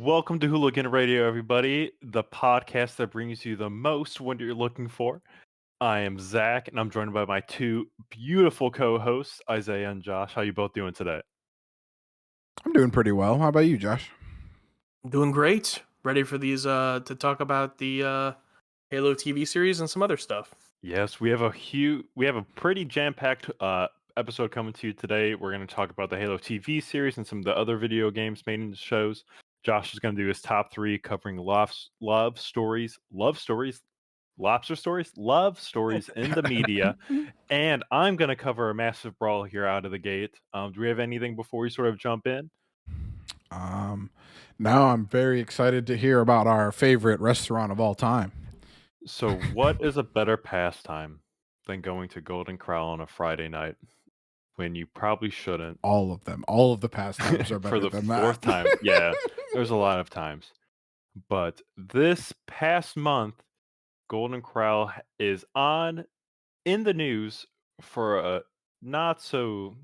Welcome to Hooligan Radio, everybody, the podcast that brings you the most when you're looking for. I am Zach, and I'm joined by my two beautiful co-hosts, Isaiah and Josh. How you both doing today? I'm doing pretty well. How about you, Josh? Doing great. Ready for these to talk about the Halo TV series and some other stuff. Yes, we have a pretty jam-packed episode coming to you today. We're going to talk about the Halo TV series and some of the other video games made into shows. Josh is going to do his top three, covering love stories, lobster stories, love stories in the media. And I'm going to cover a massive brawl here out of the gate. Do we have anything before we sort of jump in? Now I'm very excited to hear about our favorite restaurant of all time. So, what is a better pastime than going to Golden Corral on a Friday night when you probably shouldn't? All of them. All of the pastimes are For better the than fourth that. time. Yeah, there's a lot of times. But this past month, Golden Corral is on in the news for a not so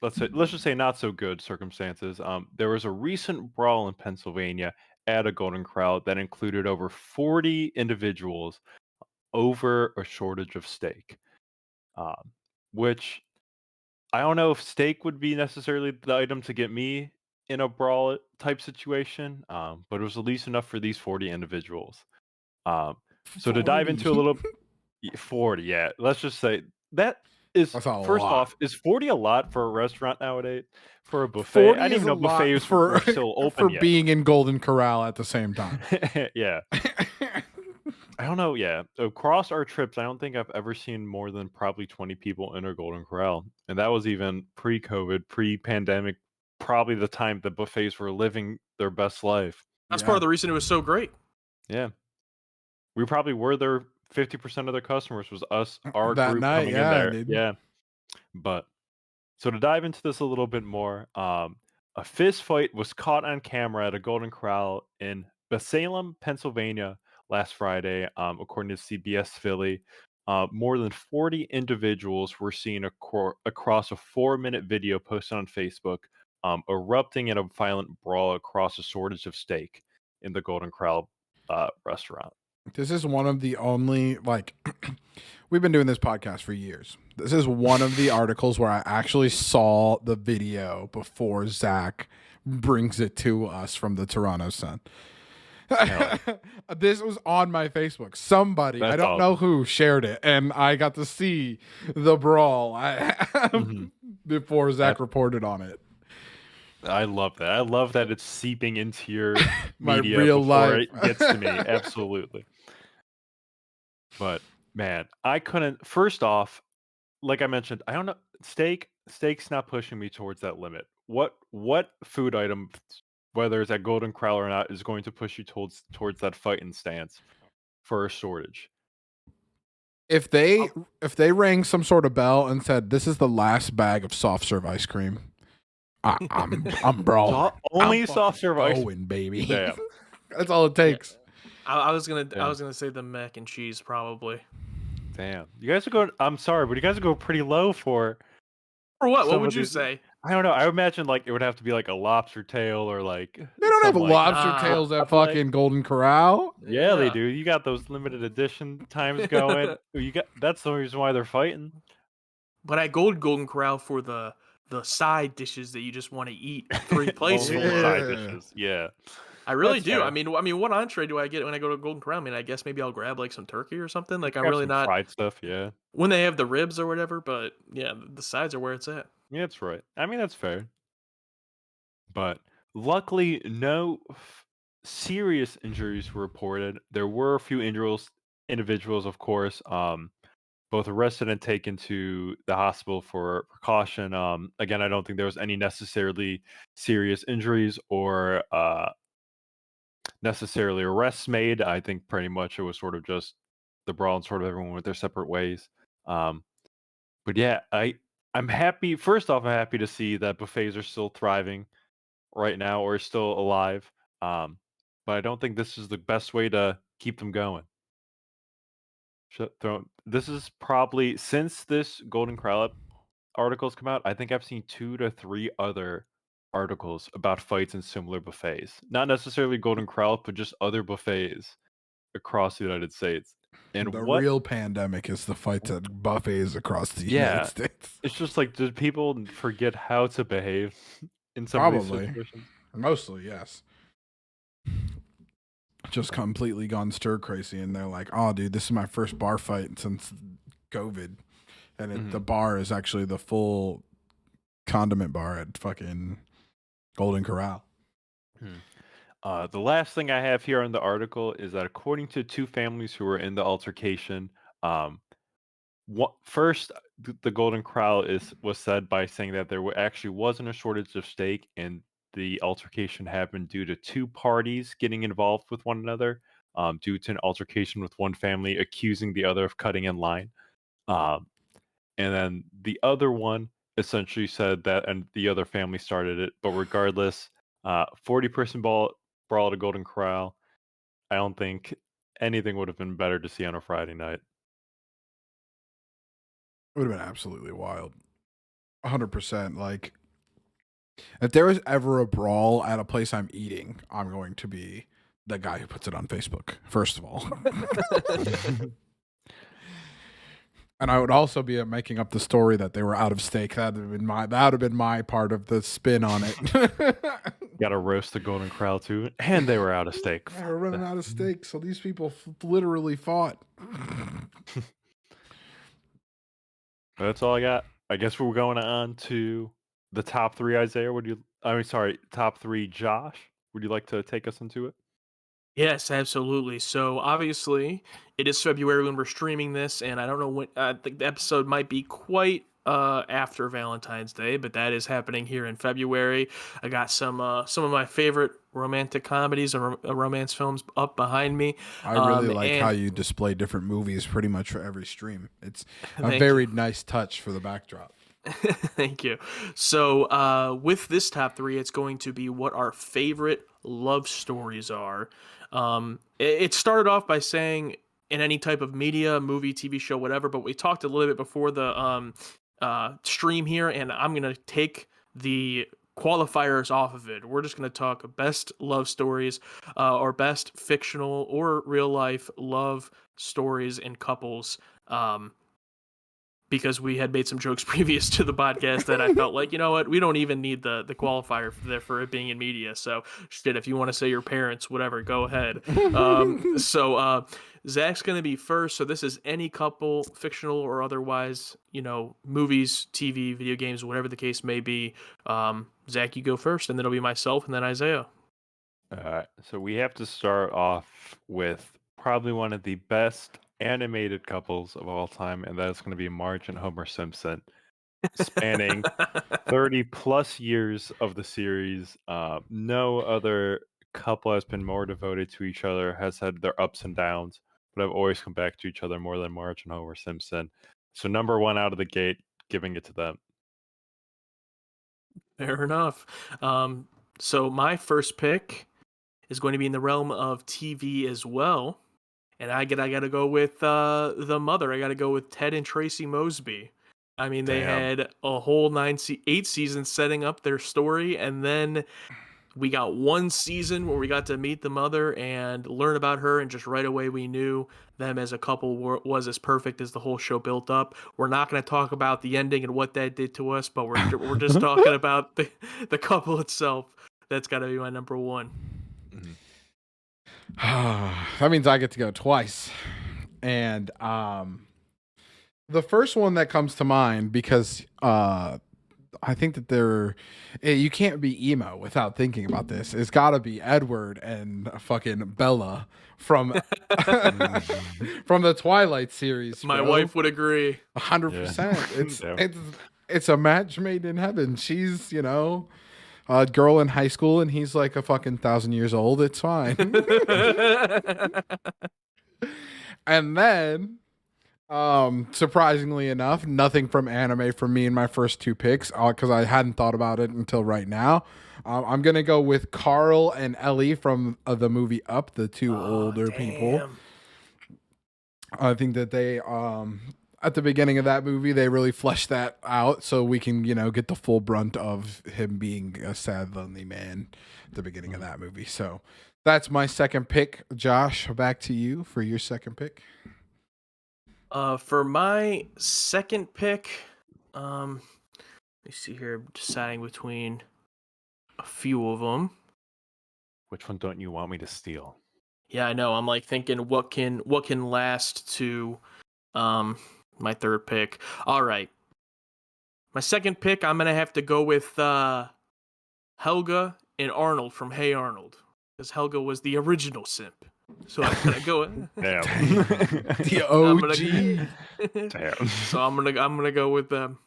let's just say not so good circumstances. There was a recent brawl in Pennsylvania at a Golden Corral that included over 40 individuals over a shortage of steak, um, which I don't know if steak would be necessarily the item to get me in a brawl type situation, but it was at least enough for these 40 individuals. So to dive 40. into a little 40, yeah. Let's just say that is That's a first lot. off, is 40 a lot for a restaurant nowadays? For a buffet? I 40 didn't is even a know lot buffets for were still for open yet. being in Golden Corral at the same time. Yeah. I don't know, yeah. Across our trips, I don't think I've ever seen more than probably 20 people enter Golden Corral. And that was even pre-COVID, pre-pandemic, probably the time the buffets were living their best life. That's Yeah. part of the reason it was so great. Yeah. We probably were their 50% of their customers was us, our That group night, coming in yeah, there. dude. Yeah. But so to dive into this a little bit more, a fist fight was caught on camera at a Golden Corral in Salem, Pennsylvania last Friday, according to CBS Philly. More than 40 individuals were seen across a 4-minute video posted on Facebook, erupting in a violent brawl across a shortage of steak in the Golden Corral restaurant. This is one of the only we've been doing this podcast for years. This is one of the articles where I actually saw the video before Zach brings it to us from the Toronto Sun. This was on my Facebook. Somebody, I That's don't know awesome. who, shared it, and I got to see the brawl Mhm. before Zach That- reported on it. I love that. I love that it's seeping into your My media real before life. it gets to me. Absolutely. But man, I couldn't. First off, like I mentioned, I don't know. Steak's not pushing me towards that limit. What food item, whether it's at Golden Corral or not, is going to push you towards that fighting stance for a shortage? If they rang some sort of bell and said, "This is the last bag of soft serve ice cream," I'm brawling. Only I'm soft fucking serve ice. going, baby. Damn. That's all it Yeah. takes. I was gonna Yeah. say the mac and cheese probably. Damn. You guys are going. I'm sorry, but you guys are going pretty low for Or what? What some would of you these. say? I don't know. I would imagine like it would have to be like a lobster tail or like They don't have some like lobster Nah. tails at crab leg. fucking Golden Corral. Yeah, they do. You got those limited edition times going. You got that's the reason why they're fighting. But at Golden Corral for the side dishes that you just want to eat 3 plates Only full the of. side Yeah. dishes. Yeah. I really That's do. fair. I mean, what entree do I get when I go to Golden Corral? I mean, I guess maybe I'll grab like some turkey or something. Like I'm Grab really some not fried stuff, yeah. when they have the ribs or whatever. But yeah, the sides are where it's at. Yeah, that's right. I mean, that's fair. But luckily, no serious injuries were reported. There were a few individuals, of course, both arrested and taken to the hospital for precaution. Again, I don't think there was any necessarily serious injuries or necessarily arrests made. I think pretty much it was sort of just the brawl and sort of everyone went their separate ways. Um, but yeah, I'm happy. First off, I'm happy to see that buffets are still thriving right now or still alive. But I don't think this is the best way to keep them going. This is probably since this Golden Corral articles come out. I think I've seen 2 to 3 other articles about fights in similar buffets. Not necessarily Golden Corral, but just other buffets across the United States. And The what real pandemic is the fights at buffets across the United yeah, States. it's just like, did people forget how to behave in some of these Probably. situations? Mostly, yes. Just completely gone stir crazy, and they're like, "Oh, dude, this is my first bar fight since COVID," and the Mhm. bar is actually the full condiment bar at fucking Golden Corral. Hmm. The last thing I have here on the article is that according to two families who were in the altercation, um, first, the Golden Corral was said by saying that actually wasn't a shortage of steak, and the altercation happened due to two parties getting involved with one another, due to an altercation with one family accusing the other of cutting in line. Um, and then the other one essentially said that, and the other family started it. But regardless, 40-person brawl at a Golden Corral. I don't think anything would have been better to see on a Friday night. It would have been absolutely wild. 100%. Like, if there was ever a brawl at a place I'm eating, I'm going to be the guy who puts it on Facebook, first of all. And I would also be making up the story that they were out of steak. That would have been my part of the spin on it. Got to roast the Golden Corral too, and they were out of steak. They were running out of steak, so these people literally fought. That's all I got. I guess we're going on to the top three. Isaiah, top three. Josh, would you like to take us into it? Yes, absolutely. So obviously, it is February when we're streaming this, and I don't know when. I think the episode might be quite after Valentine's Day, but that is happening here in February. I got some of my favorite romantic comedies and romance films up behind me. I really like And how you display different movies pretty much for every stream. It's a Thank very nice touch for the backdrop. Thank you. So, with this top three, it's going to be what our favorite love stories are. It started off by saying in any type of media, movie, TV show, whatever, but we talked a little bit before the stream here, and I'm going to take the qualifiers off of it. We're just going to talk best love stories or best fictional or real life love stories and couples. Because we had made some jokes previous to the podcast that I felt like, you know what, we don't even need the qualifier for it being in media. So shit, if you want to say your parents, whatever, go ahead. So Zach's going to be first. So this is any couple, fictional or otherwise, movies, TV, video games, whatever the case may be. Zach, you go first, and then it'll be myself and then Isaiah. All right. So we have to start off with probably one of the best animated couples of all time, and that's going to be Marge and Homer Simpson, spanning 30 plus years of the series. No other couple has been more devoted to each other, has had their ups and downs, but have always come back to each other more than Marge and Homer Simpson. So number one out of the gate, giving it to them. Fair enough. So my first pick is going to be in the realm of TV as well. And I gotta go with the mother. I gotta go with Ted and Tracy Mosby. I mean, they Damn. had a whole 8 seasons setting up their story, and then we got one season where we got to meet the mother and learn about her, and just right away we knew them as a couple was as perfect as the whole show built up. We're not going to talk about the ending and what that did to us, but we're just talking about the couple itself. That's got to be my number one. Mhm. That means I get to go twice. And the first one that comes to mind, because I think that you can't be emo without thinking about this. It's got to be Edward and fucking Bella from from the Twilight series. My bro. wife would agree. 100%. Yeah. It's a match made in heaven. She's a girl in high school, and he's like a fucking 1,000 years old. It's fine. And then, surprisingly enough, nothing from anime for me in my first two picks, because I hadn't thought about it until right now. I'm gonna go with Carl and Ellie from the movie Up, the two older people. I think that they at the beginning of that movie, they really fleshed that out so we can, get the full brunt of him being a sad, lonely man at the beginning of that movie. So that's my second pick. Josh, back to you for your second pick. For my second pick, let me see here. I'm deciding between a few of them. Which one don't you want me to steal? Yeah, I know. I'm like thinking what can last to my third pick. All right. My second pick, I'm gonna have to go with Helga and Arnold from Hey Arnold, because Helga was the original simp. So I'm gonna go. Damn. The I'm OG. Damn. So I'm gonna go with them.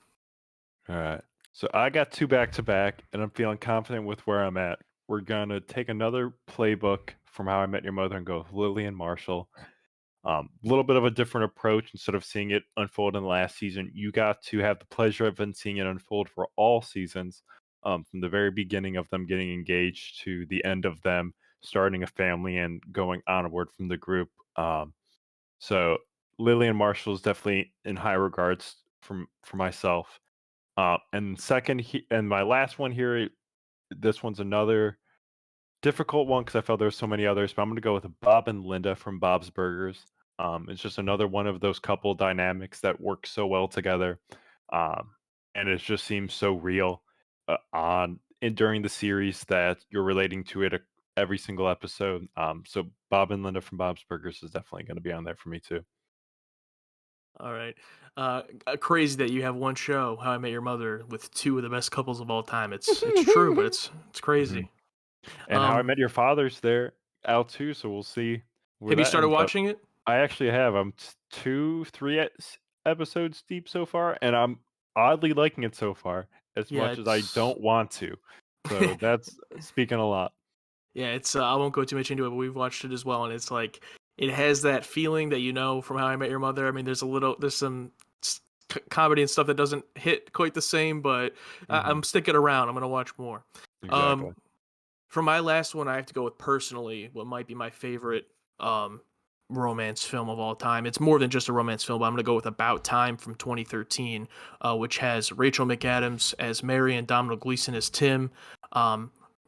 All right. So I got 2 back to back, and I'm feeling confident with where I'm at. We're gonna take another playbook from How I Met Your Mother and go with Lily and Marshall. A little bit of a different approach. Instead of seeing it unfold in the last season, you got to have the pleasure of seeing it unfold for all seasons, from the very beginning of them getting engaged to the end of them starting a family and going onward from the group. So Lily and Marshall is definitely in high regards for myself. And second, and my last one here, this one's another difficult one because I felt there were so many others, but I'm going to go with Bob and Linda from Bob's Burgers. It's just another one of those couple dynamics that work so well together, and it just seems so real during the series that you're relating to it every single episode. So Bob and Linda from Bob's Burgers is definitely going to be on there for me too. All right. Crazy that you have one show, How I Met Your Mother, with two of the best couples of all time. It's true, but it's crazy. And How I Met Your Father's there out too, so we'll see where Have you that started ends up. watching it? I actually have. I'm 2, 3 episodes deep so far, and I'm oddly liking it so far, as Yeah, much as I don't want to. So that's speaking a lot. Yeah, it's I won't go too much into it, but we've watched it as well, and it's like it has that feeling that from How I Met Your Mother. I mean, there's some comedy and stuff that doesn't hit quite the same, but I'm sticking around. I'm gonna watch more. Exactly. For my last one, I have to go with personally what might be my favorite romance film of all time. It's more than just a romance film, but I'm going to go with About Time from 2013, which has Rachel McAdams as Mary and Domhnall Gleeson as Tim.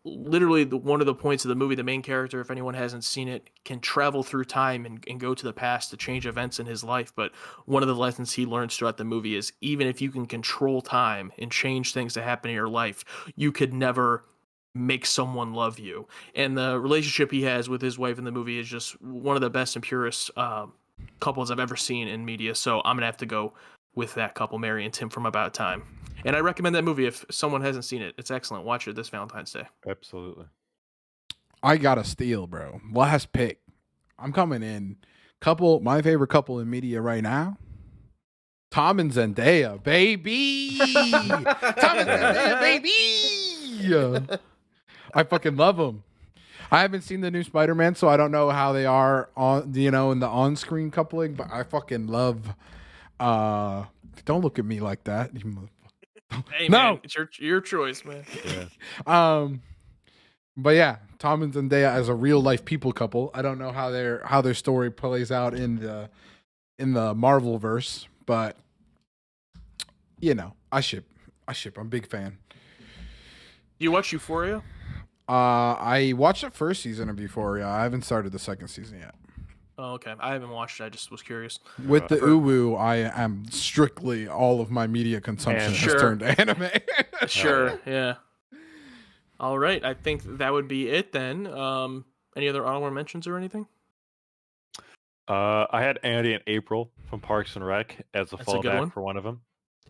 Literally, one of the points of the movie, the main character, if anyone hasn't seen it, can travel through time and go to the past to change events in his life. But one of the lessons he learns throughout the movie is even if you can control time and change things that happen in your life, you could never make someone love you. And the relationship he has with his wife in the movie is just one of the best and purest couples I've ever seen in media. So I'm gonna have to go with that couple, Mary and Tim from About Time. And I recommend that movie if someone hasn't seen it. It's excellent. Watch it this Valentine's Day. Absolutely. I gotta steal, bro. Last pick. I'm coming in. My favorite couple in media right now. Tom and Zendaya, baby. Tom and Zendaya, baby. I fucking love them. I haven't seen the new Spider-Man, so I don't know how they are on, in the on-screen coupling. But I fucking love. Don't look at me like that. Hey, No, man, it's your choice, man. Yeah. But yeah, Tom and Zendaya as a real life people couple. I don't know how their story plays out in the Marvel verse, but I ship. I'm a big fan. Do you watch Euphoria? I watched the first season of Euphoria. I haven't started the second season yet. Oh, okay. I haven't watched it. I just was curious. With the uwu, I am strictly all of my media consumption has turned to anime. Sure, yeah. All right, I think that would be it then. Any other honorable mentions or anything? I had Andy and April from Parks and Rec as a That's a good fallback one. for one of them.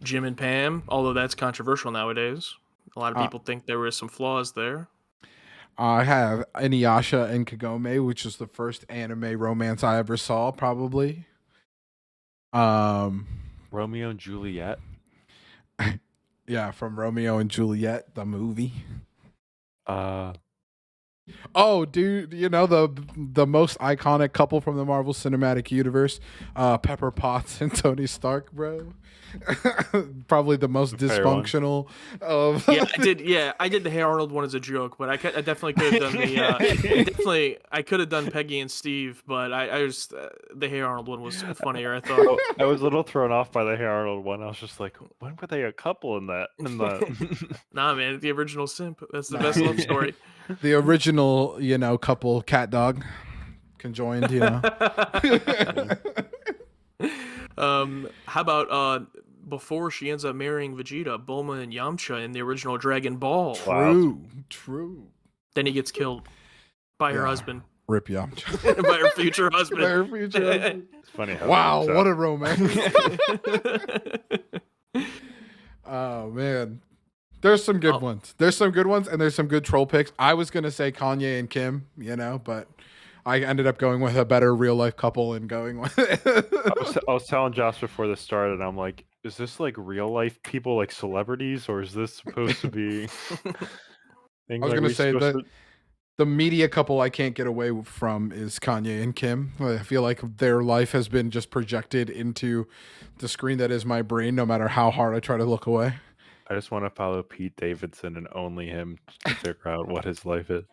Jim and Pam, although that's controversial nowadays. A lot of people think there were some flaws there. I have Inuyasha and Kagome, which is the first anime romance I ever saw, probably. Romeo and Juliet. Yeah, from Romeo and Juliet, the movie. Oh, dude, you know the most iconic couple from the Marvel Cinematic Universe, Pepper Potts and Tony Stark, bro. Probably the most The fair one. dysfunctional of. Yeah, I did. Yeah, I did the Hey Arnold one as a joke, but I definitely could have done the. I could have done Peggy and Steve, but I just the Hey Arnold one was funnier. I thought. I was a little thrown off by the Hey Arnold one. I was just like, when were they a couple in that? In the Nah, man, the original simp. That's the Nah, best love story. the original, couple cat dog conjoined. How about before she ends up marrying Vegeta, Bulma and Yamcha in the original Dragon Ball? Wow. True. Then he gets killed by her Yeah. husband, Rip ya. by her future husband. Her future husband. It's funny how Wow, it what works a romance. Oh man. There's some good ones. There's some good ones, and there's some good troll picks. I was gonna say Kanye and Kim, but I ended up going with a better real life couple and going with I was telling Josh before this started, I'm like, is this like real life people, like celebrities, or is this supposed to be things I was like gonna we say supposed that the media couple I can't get away from is Kanye and Kim. I feel like their life has been just projected into the screen that is my brain, no matter how hard I try to look away. I just want to follow Pete Davidson and only him to figure out what his life is.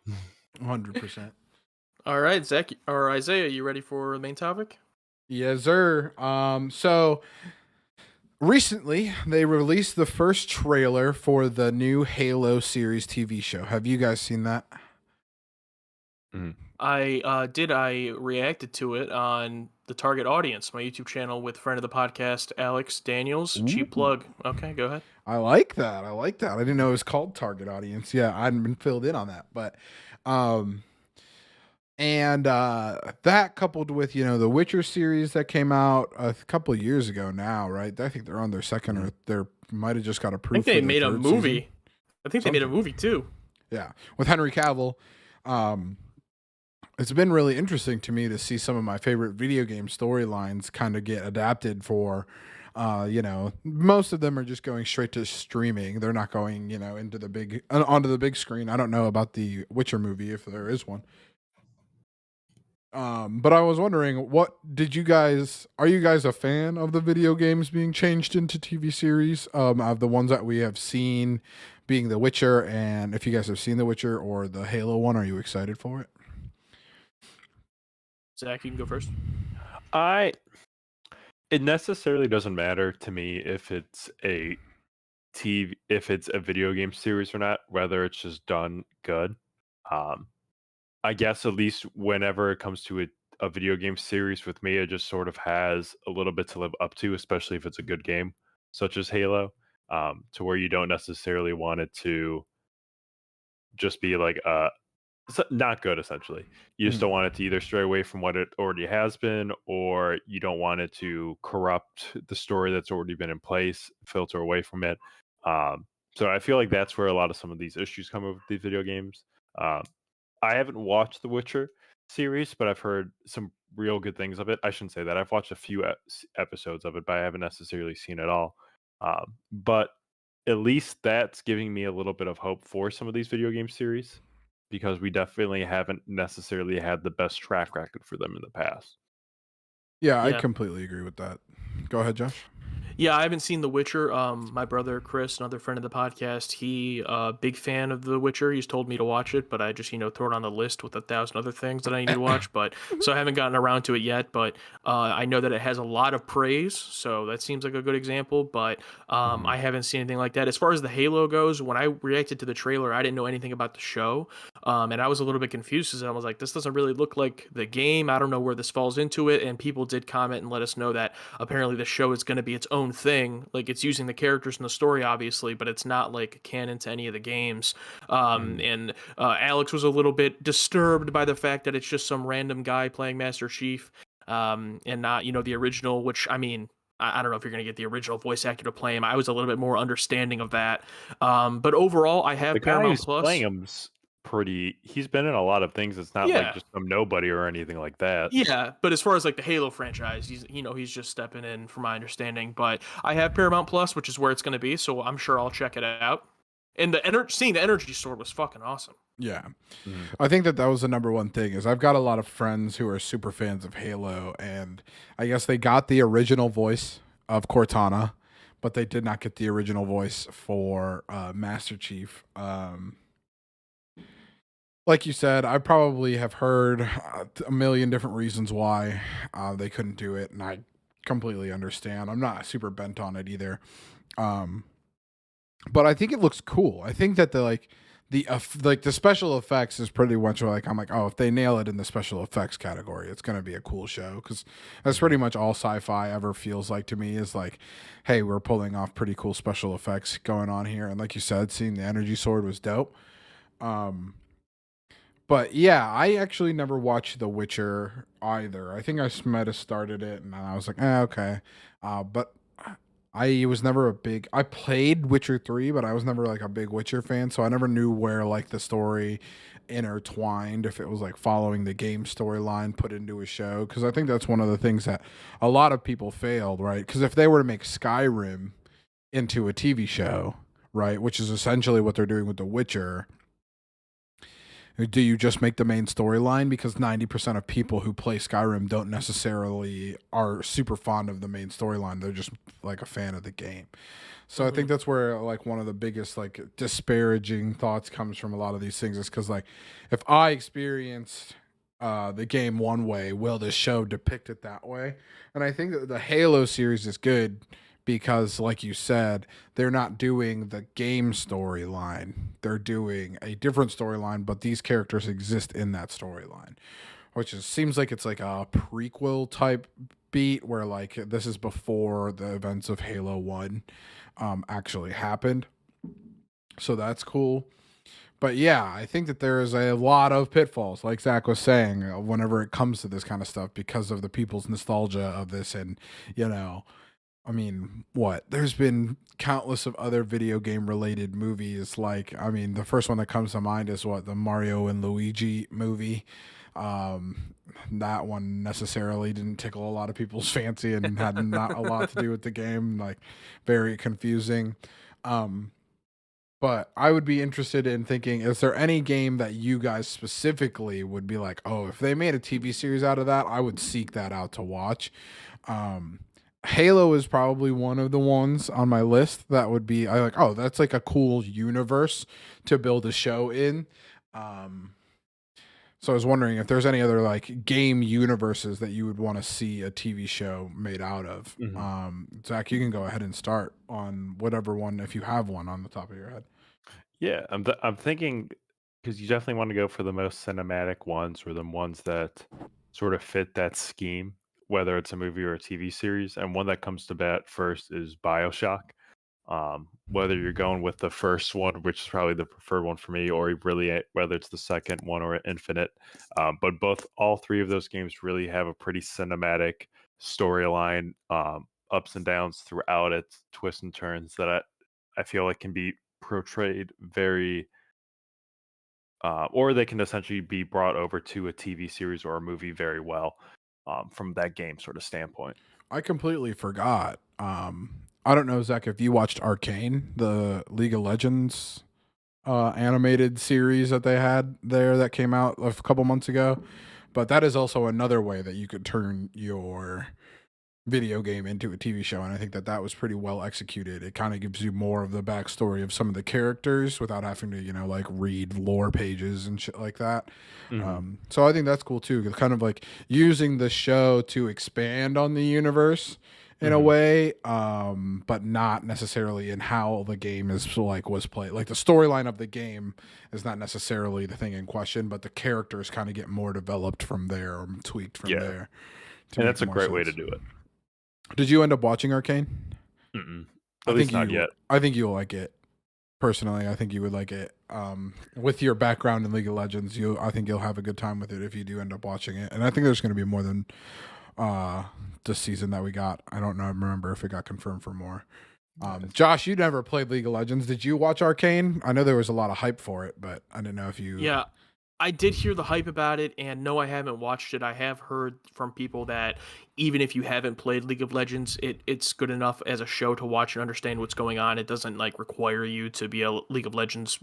100%. All right, Zach or Isaiah, you ready for the main topic? Yes, sir. So recently they released the first trailer for the new Halo series TV show. Have you guys seen that? I reacted to it on the Target Audience, my YouTube channel with friend of the podcast, Alex Daniels. Cheap plug. Okay, go ahead. I like that. I didn't know it was called Target Audience. Yeah, I hadn't been filled in on that, but and that coupled with the Witcher series that came out a couple of years ago now, right? I think they're on their second or they might have just got I approved. think they for made a third movie. season. I think they made a movie too. Yeah, with Henry Cavill. It's been really interesting to me to see some of my favorite video game storylines kind of get adapted for. Most of them are just going straight to streaming. They're not going, into the big onto the big screen. I don't know about the Witcher movie if there is one. But I was wondering, are you guys a fan of the video games being changed into TV series? Of the ones that we have seen being The Witcher, and if you guys have seen The Witcher or the Halo one, are you excited for it? Zach, you can go first. It necessarily doesn't matter to me if it's a video game series or not, whether it's just done good. I guess at least whenever it comes to a video game series with me, it just sort of has a little bit to live up to, especially if it's a good game, such as Halo, to where you don't necessarily want it to just be like not good. Essentially, you just don't want it to either stray away from what it already has been, or you don't want it to corrupt the story that's already been in place, filter away from it. So I feel like that's where a lot of some of these issues come with these video games. I haven't watched The Witcher series, but I've heard some real good things of it. I shouldn't say that. I've watched a few episodes of it, but I haven't necessarily seen it all. But at least that's giving me a little bit of hope for some of these video game series, because we definitely haven't necessarily had the best track record for them in the past. Yeah, I Yeah. completely agree with that. Go ahead, Josh. Yeah, I haven't seen The Witcher. My brother Chris, another friend of the podcast, he big fan of The Witcher. He's told me to watch it, but I just throw it on the list with 1,000 other things that I need to watch. But so I haven't gotten around to it yet. But I know that it has a lot of praise, so that seems like a good example. But I haven't seen anything like that. As far as the Halo goes, when I reacted to the trailer, I didn't know anything about the show, and I was a little bit confused because I was like, this doesn't really look like the game. I don't know where this falls into it. And people did comment and let us know that apparently the show is going to be its own thing. Like, it's using the characters in the story, obviously, but it's not like canon to any of the games. And Alex was a little bit disturbed by the fact that it's just some random guy playing Master Chief, and not the original. Which, I mean, I don't know if you're going to get the original voice actor to play him. I was a little bit more understanding of that. But overall, I have The guy Paramount who's Plus. playing him's he's been in a lot of things. It's not like just some nobody or anything like that. Yeah, but as far as like the Halo franchise, he's just stepping in from my understanding. But I have Paramount Plus, which is where it's going to be, so I'm sure I'll check it out. And seeing the energy sword was fucking awesome. Yeah. Mhm. I think that was the number one thing is I've got a lot of friends who are super fans of Halo, and I guess they got the original voice of Cortana, but they did not get the original voice for Master Chief. Like you said, I probably have heard a million different reasons why they couldn't do it, and I completely understand. I'm not super bent on it either. Um, but I think it looks cool. I think that the special effects is pretty much like I'm like, oh, if they nail it in the special effects category, it's gonna be a cool show because that's pretty much all sci-fi ever feels like to me is like, hey, we're pulling off pretty cool special effects going on here, and like you said, seeing the energy sword was dope. Um, but yeah, I actually never watched The Witcher either. I think I might have started it and I was like, okay. But I was never a big. I played Witcher 3, but I was never like a big Witcher fan, so I never knew where like the story intertwined if it was like following the game storyline put into a show because I think that's one of the things that a lot of people failed, right? Because if they were to make Skyrim into a TV show, right, which is essentially what they're doing with The Witcher, do you just make the main storyline? Because 90% of people who play Skyrim don't necessarily are super fond of the main storyline. They're just like a fan of the game. So I think Mhm. that's where like one of the biggest like disparaging thoughts comes from a lot of these things is because like if I experienced the game one way, will this show depict it that way? And I think that the Halo series is good because, like you said, they're not doing the game storyline. They're doing a different storyline, but these characters exist in that storyline, which seems like it's like a prequel type beat where like this is before the events of Halo 1 actually happened. So that's cool. But yeah, I think that there is a lot of pitfalls, like Zach was saying, whenever it comes to this kind of stuff because of the people's nostalgia of this. And, you know, I mean, what? There's been countless of other video game related movies. Like, I mean, the first one that comes to mind is what? The Mario and Luigi movie. That one necessarily didn't tickle a lot of people's fancy and had not a lot to do with the game. Like, very confusing. Um, but I would be interested in thinking, is there any game that you guys specifically would be like, oh, if they made a TV series out of that, I would seek that out to watch. Um, Halo is probably one of the ones on my list that would be I like, oh, that's like a cool universe to build a show in. Um, so I was wondering if there's any other like game universes that you would want to see a TV show made out of. Mhm. Zach, you can go ahead and start on whatever one if you have one on the top of your head. Yeah, I'm thinking because you definitely want to go for the most cinematic ones or the ones that sort of fit that scheme, whether it's a movie or a TV series. And one that comes to bat first is BioShock. Whether you're going with the first one, which is probably the preferred one for me, or whether it's the second one or Infinite, but all three of those games really have a pretty cinematic storyline, ups and downs throughout it, twists and turns that I feel like can be portrayed very, or they can essentially be brought over to a TV series or a movie very well, from that game sort of standpoint. I completely forgot. I don't know, Zach, if you watched Arcane, the League of Legends animated series that they had there that came out a couple months ago. But that is also another way that you could turn your video game into a TV show, and I think that that was pretty well executed. It kind of gives you more of the backstory of some of the characters without having to, like read lore pages and shit like that. Hmm. So I think that's cool too. Kind of like using the show to expand on the universe in a Hmm. way, but not necessarily in how the game is like was played. Like the storyline of the game is not necessarily the thing in question, but the characters kind of get more developed from there or tweaked from Yeah, there to and make that's a more great way to sense. do it. Did you end up watching Arcane? Mm-mm. I At think least not you yet. I think you'll like it. Personally, I think you would like it. With your background in League of Legends, I think you'll have a good time with it if you do end up watching it. And I think there's going to be more than uh this season that we got. I don't know, remember if it got confirmed for more. Nice. Josh, you never played League of Legends. Did you watch Arcane? I know there was a lot of hype for it, but I didn't know if you Yeah, I did hear the hype about it, and no, I haven't watched it. I have heard from people that even if you haven't played League of Legends, it's good enough as a show to watch and understand what's going on. It doesn't like require you to be a League of Legends,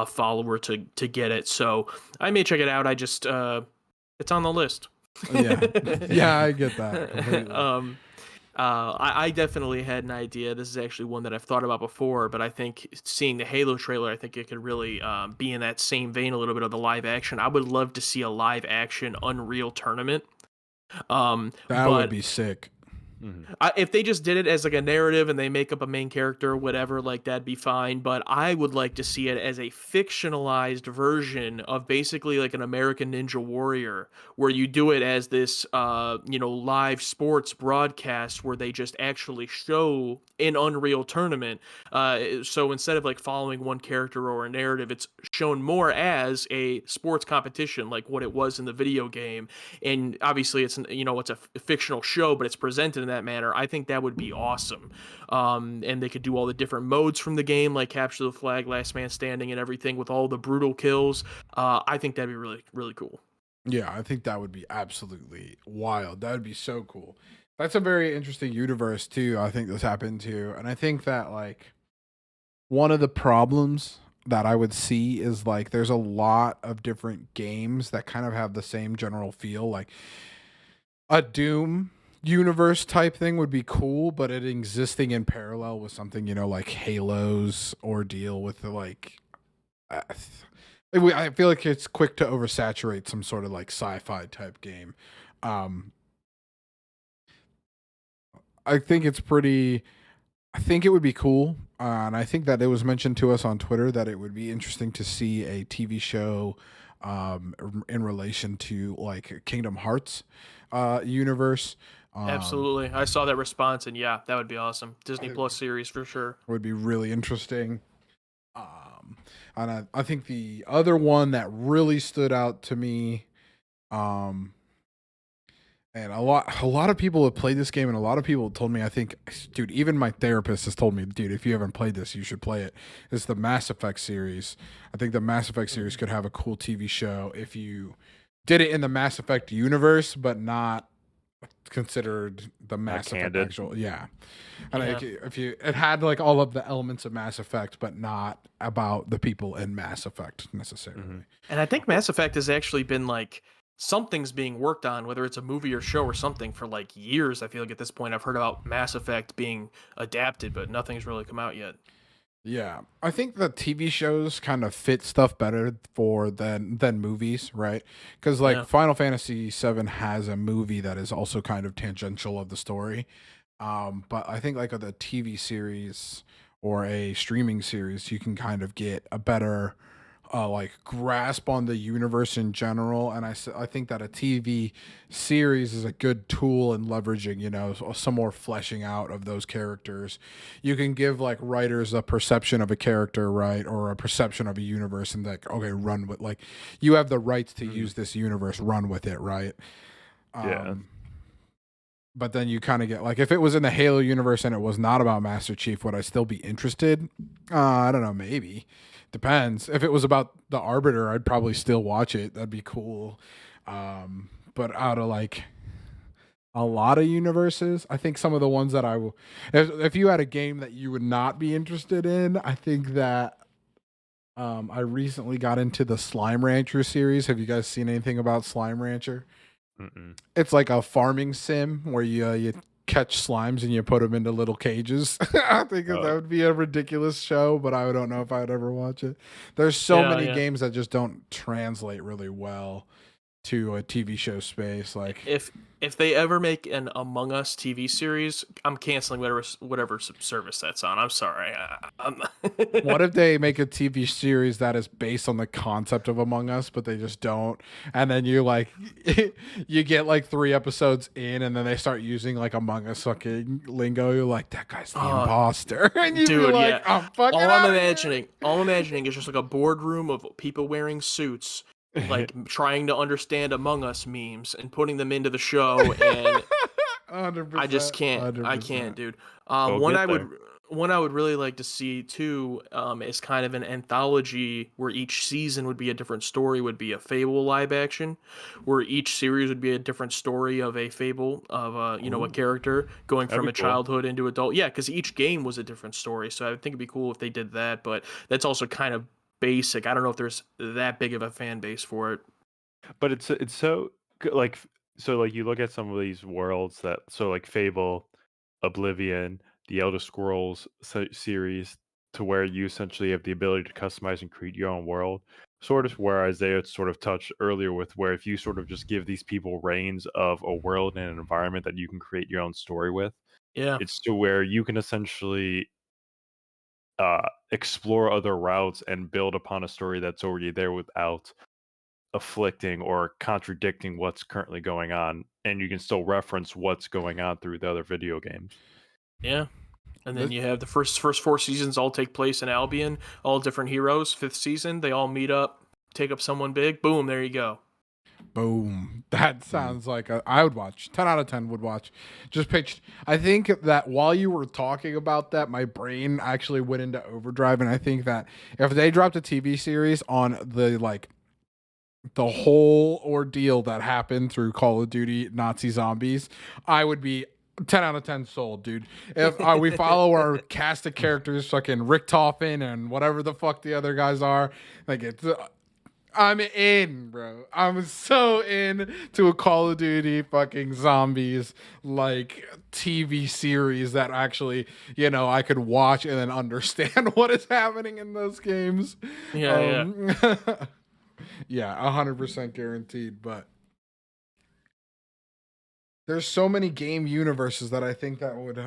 follower to get it. So I may check it out. I just it's on the list. Yeah, yeah, I get that completely. I definitely had an idea. This is actually one that I've thought about before, but I think seeing the Halo trailer, I think it could really be in that same vein a little bit of the live action. I would love to see a live action Unreal tournament. That would But be sick. if they just did it as like a narrative and they make up a main character or whatever, like that'd be fine. But I would like to see it as a fictionalized version of basically like an American Ninja Warrior, where you do it as this, live sports broadcast where they just actually show an Unreal tournament. So instead of like following one character or a narrative, it's shown more as a sports competition, like what it was in the video game. And obviously it's a fictional show, but it's presented in that manner. I think that would be awesome. And they could do all the different modes from the game, like capture the flag, last man standing, and everything with all the brutal kills. I think that'd be really, really cool. Yeah, I think that would be absolutely wild. That would be so cool. That's a very interesting universe too. I think this happened too, and I think that like one of the problems that I would see is like there's a lot of different games that kind of have the same general feel. Like a Doom universe type thing would be cool, but it existing in parallel with something, like Halo's ordeal with the like I feel like it's quick to oversaturate some sort of like sci-fi type game. Um I think it's pretty I think it would be cool. And I think that it was mentioned to us on Twitter that it would be interesting to see a TV show in relation to like Kingdom Hearts universe. Absolutely. I saw that response, and yeah, that would be awesome. Disney It Plus series for sure. would be really interesting. Um, and I think the other one that really stood out to me, um, and a lot of people have played this game, and a lot of people told me, I think, dude, even my therapist has told me, dude, if you haven't played this, you should play it. It's the Mass Effect series. I think the Mass Effect series could have a cool TV show if you did it in the Mass Effect universe, but not considered the Mass Effect candid. actual. Yeah, and Yeah. like, if you it had like all of the elements of Mass Effect, but not about the people in Mass Effect necessarily. And I think Mass Effect has actually been like something's being worked on, whether it's a movie or show or something, for like years. I feel like at this point I've heard about Mass Effect being adapted, but nothing's really come out yet. Yeah, I think the TV shows kind of fit stuff better for than movies, right? Because like Yeah. Final Fantasy VII has a movie that is also kind of tangential of the story, but I think like with a TV series or a streaming series, you can kind of get a better like grasp on the universe in general. And I think that a TV series is a good tool in leveraging, some more fleshing out of those characters. You can give like writers a perception of a character, right? Or a perception of a universe, and like, okay, run with, like, you have the rights to use this universe, run with it, right? Yeah. But then you kind of get like, if it was in the Halo universe and it was not about Master Chief, would I still be interested? I don't know, maybe. Depends. If it was about the Arbiter, I'd probably still watch it. That'd be cool. But out of like a lot of universes, I think some of the ones that I will, if you had a game that you would not be interested in, I think that I recently got into the Slime Rancher series. Have you guys seen anything about Slime Rancher? Mm-mm. It's like a farming sim where you catch slimes and you put them into little cages. I think that would be a ridiculous show, but I don't know if I'd ever watch it. There's so Yeah, many yeah. games that just don't translate really well to a TV show space. Like, If they ever make an Among Us TV series, I'm canceling whatever service that's on. I'm sorry. what if they make a TV series that is based on the concept of Among Us, but they just don't? And then you like, you get like 3 episodes in, and then they start using like Among Us fucking lingo. You're like, that guy's the imposter, and you Dude, like, yeah. I'm fucking. All I'm imagining is just like a boardroom of people wearing suits, like trying to understand Among Us memes and putting them into the show, and 100%, I just can't. I 100%. can't, dude. We'll One get I would there. one I would really like to see too is kind of an anthology where each season would be a different story, would be a Fable live action, where each series would be a different story of a Fable of a Ooh, character going that'd from be a cool. childhood into adult. Yeah, because each game was a different story, so I would think it'd be cool if they did that. But that's also kind of basic. I don't know if there's that big of a fan base for it. But it's so like so like you look at some of these worlds that so like Fable, Oblivion, the Elder Scrolls series, to where you essentially have the ability to customize and create your own world. Sort of where Isaiah sort of touched earlier with where if you sort of just give these people reins of a world and an environment that you can create your own story with, Yeah, it's to where you can essentially explore other routes and build upon a story that's already there without afflicting or contradicting what's currently going on, and you can still reference what's going on through the other video games. yeah. And then This, you have the first four seasons all take place in Albion, all different heroes. Fifth season, they all meet up, take up someone big. Boom, there you go. boom. That Mm. sounds like I would watch. 10 out of 10 would watch. Just pitched. I think that while you were talking about that, my brain actually went into overdrive. And I think that if they dropped a TV series on the whole ordeal that happened through Call of Duty Nazi zombies, I would be 10 out of 10 sold, dude. If we follow our cast of characters, fucking Richtofen and whatever the fuck the other guys are, like I'm in, bro. I'm so in to a Call of Duty fucking zombies like TV series that actually, I could watch and then understand what is happening in those games. Yeah, yeah. Um, yeah, 100% guaranteed. But there's so many game universes that I think that would,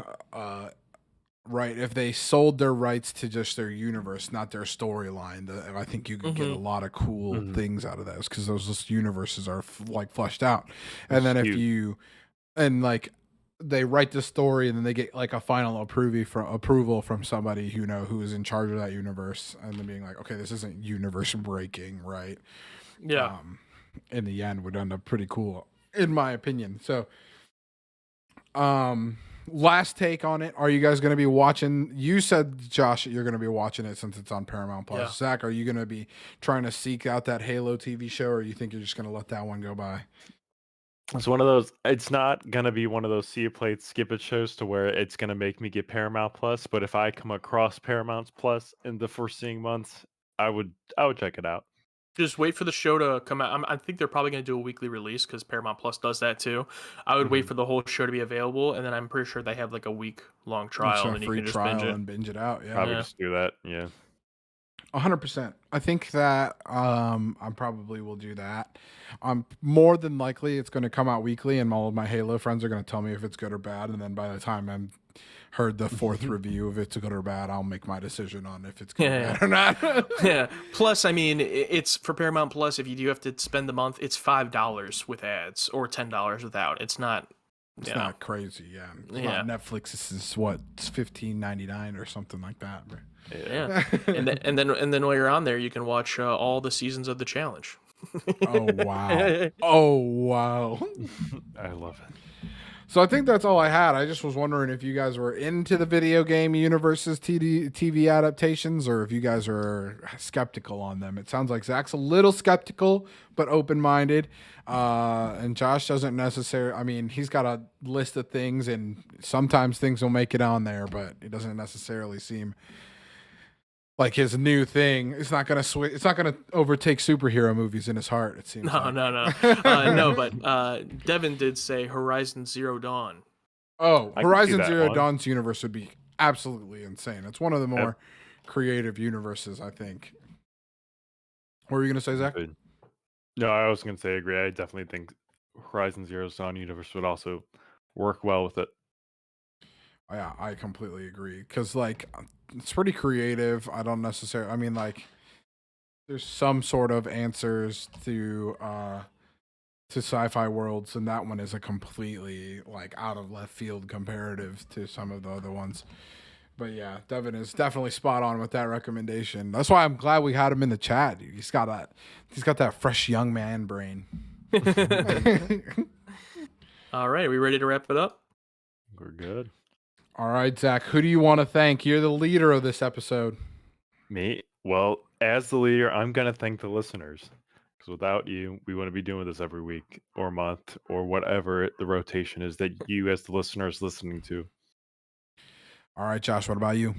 right, if they sold their rights to just their universe, not their storyline, I think you could get a Hmm. lot of cool Mhm. things out of those because those just universes are like fleshed out. And It's then if huge. you and like they write the story and then they get like a final approval from somebody who is in charge of that universe, and then being like, okay, this isn't universe breaking, right? Yeah. Um, in the end, would end up pretty cool, in my opinion. So, last take on it. Are you guys going to be watching? You said, Josh, that you're going to be watching it since it's on Paramount Plus. Yeah. Zach, are you going to be trying to seek out that Halo TV show, or you think you're just going to let that one go by? It's one of those. It's not gonna be one of those see it played skip it shows to where it's gonna make me get Paramount Plus. But if I come across Paramount Plus in the foreseeing months, I would check it out. Just wait for the show to come out. I think they're probably going to do a weekly release because Paramount Plus does that too. I would wait Mhm. for the whole show to be available, and then I'm pretty sure they have like a week long It's trial, a and then you free can just binge trial it. and binge it out. Yeah. Probably Yeah. just do that. Yeah. 100%. I think that I probably will do that. More than likely it's going to come out weekly, and all of my Halo friends are going to tell me if it's good or bad. And then by the time I'm heard the fourth review, if it's good or bad, I'll make my decision on if it's good or Yeah. bad or not. Yeah. Plus, I mean, it's for Paramount Plus. If you do have to spend the month, it's $5 with ads or $10 without. It's not. It's You know. not crazy. Yeah, it's Yeah. not Netflix. This is what, it's $15.99 or something like that. Bro. Yeah. And then while you're on there, you can watch all the seasons of the challenge. Oh wow. Oh wow. I love it. So I think that's all I had. I just was wondering if you guys were into the video game universe's TV adaptations, or if you guys are skeptical on them. It sounds like Zach's a little skeptical, but open-minded. And Josh doesn't necessarily, I mean, he's got a list of things, and sometimes things will make it on there, but it doesn't necessarily seem like his new thing. It's not gonna it's not gonna overtake superhero movies in his heart. It seems No, like. no, no, no. But Devin did say Horizon Zero Dawn. Oh, I can see Horizon that Zero one. Dawn's universe would be absolutely insane. It's one of the Yep. more creative universes, I think. What were you gonna say, Zach? Good. No, I was gonna say I agree. I definitely think Horizon Zero Dawn universe would also work well with it. Yeah, I completely agree. Because like, it's pretty creative. I don't necessarily. I mean, like, there's some sort of answers to sci-fi worlds, and that one is a completely like out of left field comparative to some of the other ones. But yeah, Devin is definitely spot on with that recommendation. That's why I'm glad we had him in the chat. Dude. He's got that fresh young man brain. All right, are we ready to wrap it up? We're good. All right, Zach, who do you want to thank? You're the leader of this episode. Me? Well, as the leader, I'm going to thank the listeners. Because without you, we wouldn't be doing this every week or month or whatever the rotation is that you, as the listener, is listening to. All right, Josh, what about you?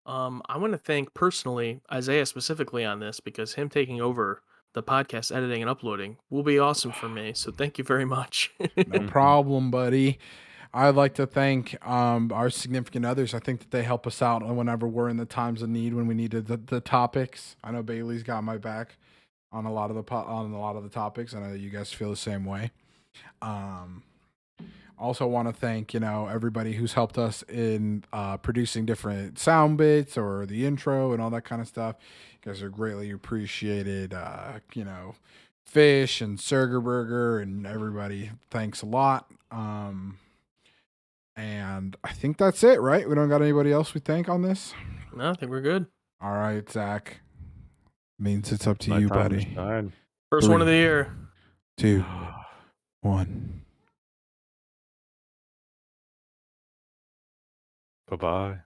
I want to thank personally Isaiah specifically on this because him taking over the podcast editing and uploading will be awesome for me. So thank you very much. No problem, buddy. I'd like to thank our significant others. I think that they help us out whenever we're in the times of need when we needed the topics. I know Bailey's got my back on a lot of the topics. I know you guys feel the same way. Also want to thank, everybody who's helped us in producing different sound bits or the intro and all that kind of stuff. You guys are greatly appreciated. Fish and Surgerberger and everybody. Thanks a lot. And I think that's it, right? We don't got anybody else we thank on this. No, I think we're good. All right, Zach. Means it's up to My you, time to buddy. shine. First one of the year. 2, 1. Bye-bye.